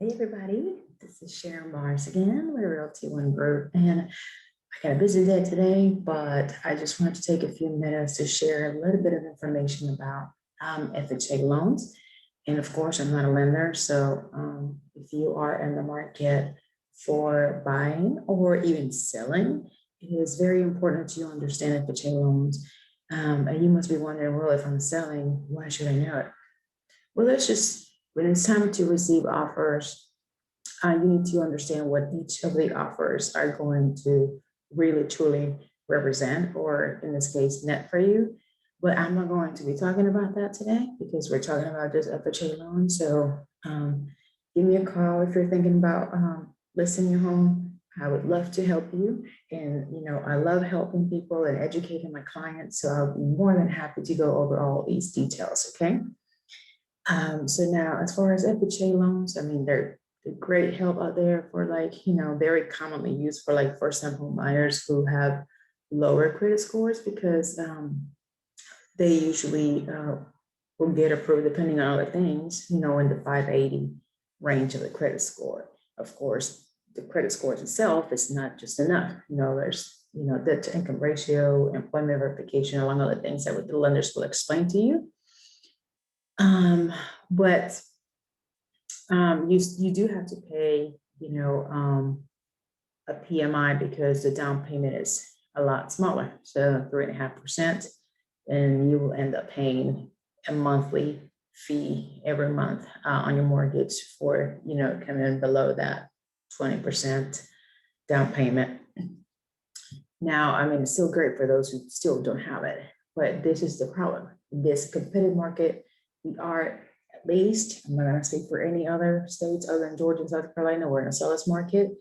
Hey everybody, this is Sharon Bars again with Realty One Group, and I got a busy day today, but I just wanted to take a few minutes to share a little bit of information about FHA loans. And of course, I'm not a lender, so if you are in the market for buying or even selling, it is very important to understand FHA loans. And you must be wondering, well, if I'm selling, why should I know it? Well, let's just when it's time to receive offers, you need to understand what each of the offers are going to really truly represent, or in this case, net for you. But I'm not going to be talking about that today because we're talking about just FHA loans. So give me a call if you're thinking about listing your home. I would love to help you. And, I love helping people and educating my clients. So I'll be more than happy to go over all these details. Okay. So now as far as FHA loans, I mean, they're great help out there for very commonly used for like first-time home buyers who have lower credit scores because they usually will get approved depending on other things, in the 580 range of the credit score. Of course, the credit score itself is not just enough. There's, debt to income ratio, employment verification, among other things that the lenders will explain to you. But you do have to pay, a PMI because the down payment is a lot smaller, so 3.5%, and you will end up paying a monthly fee every month on your mortgage for, coming in below that 20% down payment. Now, I mean, it's still great for those who still don't have it, but this is the problem. This competitive market, we are, at least, I'm not going to speak for any other states other than Georgia and South Carolina, we're in a seller's market,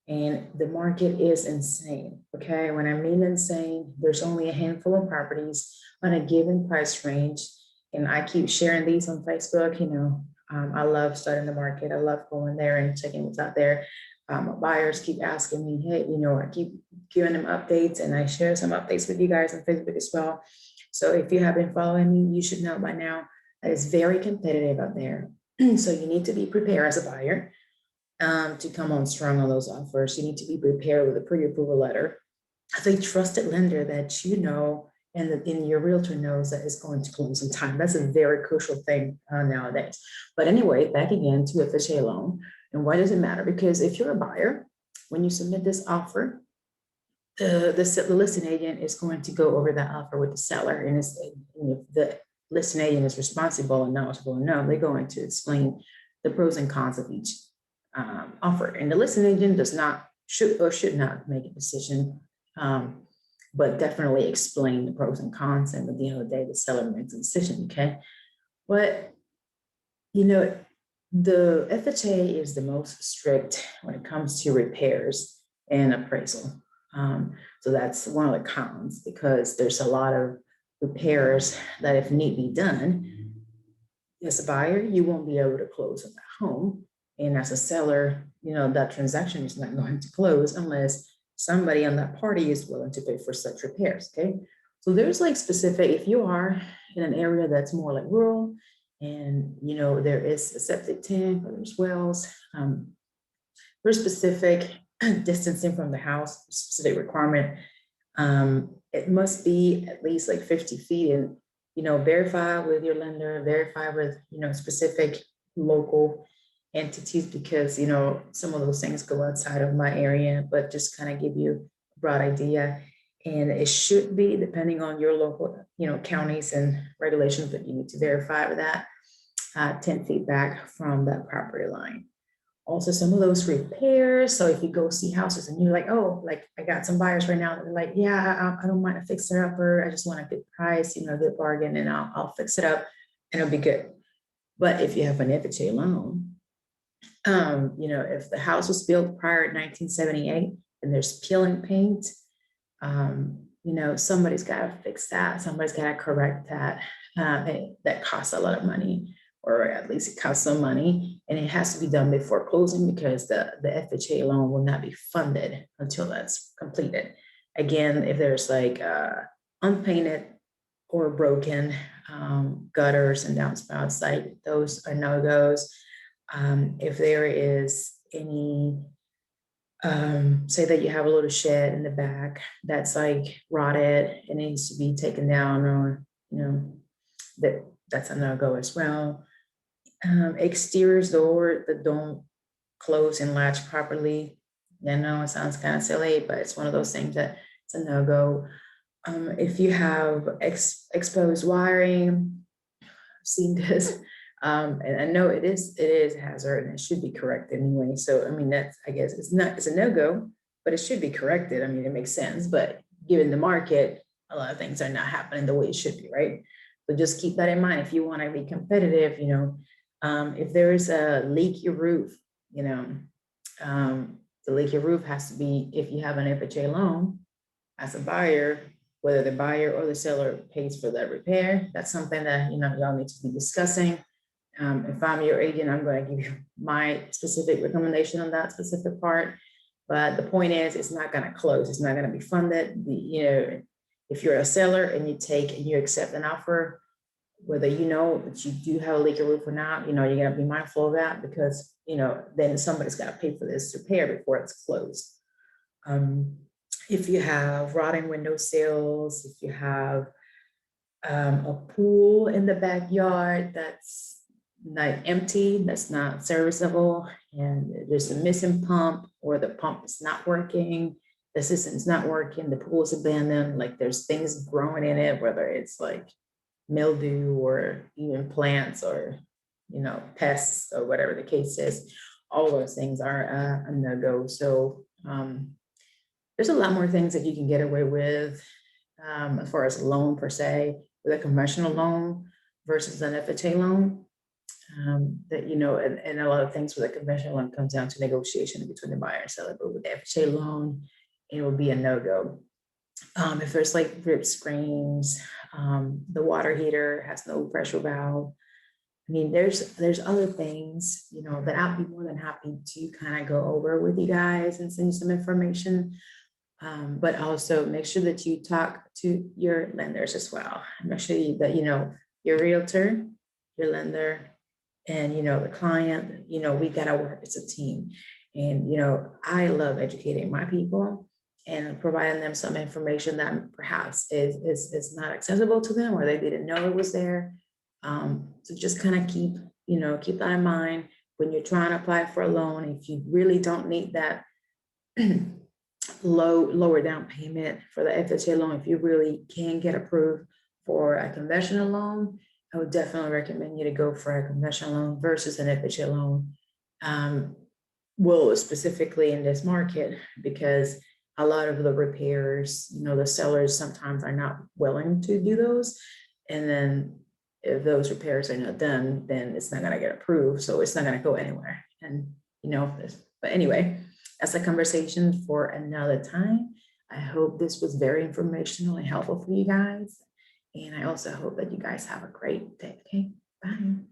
and the market is insane. Okay, when I mean insane, there's only a handful of properties on a given price range, and I keep sharing these on Facebook. I love starting the market. I love going there and checking what's out there. Buyers keep asking me, hey, I keep giving them updates, and I share some updates with you guys on Facebook as well. So if you have been following me, you should know by now that it's very competitive out there. So you need to be prepared as a buyer to come on strong on those offers. You need to be prepared with a pre-approval letter as a trusted lender that and your realtor knows that it's going to close in time. That's a very crucial thing nowadays. But anyway, back again to FHA loan. And why does it matter? Because if you're a buyer, when you submit this offer, the listing agent is going to go over that offer with the seller, and if the listing agent is responsible and knowledgeable enough, they're going to explain the pros and cons of each offer. And the listing agent should not make a decision, but definitely explain the pros and cons. And at the end of the day, the seller makes a decision. Okay, but the FHA is the most strict when it comes to repairs and appraisal. So that's one of the cons, because there's a lot of repairs that, if need be done, as a buyer, you won't be able to close on that home. And as a seller, that transaction is not going to close unless somebody on that party is willing to pay for such repairs. Okay. So there's like specific, if you are in an area that's more like rural, and there is a septic tank or there's wells, there's specific distancing from the house, specific requirement. It must be at least like 50 feet, and verify with your lender, verify with specific local entities, because some of those things go outside of my area, but just kind of give you a broad idea. And it should be, depending on your local counties and regulations, but you need to verify with that 10 feet back from that property line. Also, some of those repairs. So if you go see houses and you're like, oh, like I got some buyers right now that are like, yeah, I don't mind to fix it up, or I just want a good price, a good bargain, and I'll fix it up and it'll be good. But if you have an FHA loan, if the house was built prior to 1978 and there's peeling paint, somebody's got to fix that. Somebody's got to correct that. That costs a lot of money, or at least it costs some money, and it has to be done before closing, because the FHA loan will not be funded until that's completed. Again, if there's like unpainted or broken gutters and downspouts, like those are no-goes. If there is any, say that you have a little shed in the back that's like rotted and needs to be taken down, or, that's a no-go as well. Exteriors door that don't close and latch properly. I know it sounds kind of silly, but it's one of those things that it's a no-go. If you have exposed wiring, I've seen this, and I know it is hazard and it should be corrected anyway. So I mean, I guess it's a no-go, but it should be corrected. I mean, it makes sense, but given the market, a lot of things are not happening the way it should be, right? So just keep that in mind if you want to be competitive. If there is a leaky roof, the leaky roof has to be, if you have an FHA loan as a buyer, whether the buyer or the seller pays for that repair. That's something that y'all need to be discussing. If I'm your agent, I'm going to give you my specific recommendation on that specific part. But the point is, it's not going to close. It's not going to be funded. If you're a seller and you accept an offer, whether you know that you do have a leaky roof or not, you're going to be mindful of that, because then somebody's got to pay for this repair before it's closed. If you have rotting window sills, if you have a pool in the backyard that's not empty, that's not serviceable, and there's a missing pump, or the pump is not working, the system's not working, the pool is abandoned, like there's things growing in it, whether it's like mildew or even plants or pests or whatever the case is, all those things are a no-go. So there's a lot more things that you can get away with as far as a loan per se, with a conventional loan versus an FHA loan. And a lot of things with a conventional loan comes down to negotiation between the buyer and seller, but with the FHA loan, it will be a no-go. If there's like rip screens, the water heater has no pressure valve. I mean, there's other things, that I'll be more than happy to kind of go over with you guys and send you some information. But also make sure that you talk to your lenders as well. Make sure that your realtor, your lender, and the client, we gotta work as a team. And I love educating my people and providing them some information that perhaps is not accessible to them, or they didn't know it was there. So just kind of keep that in mind when you're trying to apply for a loan. If you really don't need that lower down payment for the FHA loan, if you really can get approved for a conventional loan, I would definitely recommend you to go for a conventional loan versus an FHA loan. Well, specifically in this market, because a lot of the repairs, the sellers sometimes are not willing to do those. And then if those repairs are not done, then it's not going to get approved. So it's not going to go anywhere. And, but anyway, that's a conversation for another time. I hope this was very informational and helpful for you guys. And I also hope that you guys have a great day. Okay, bye.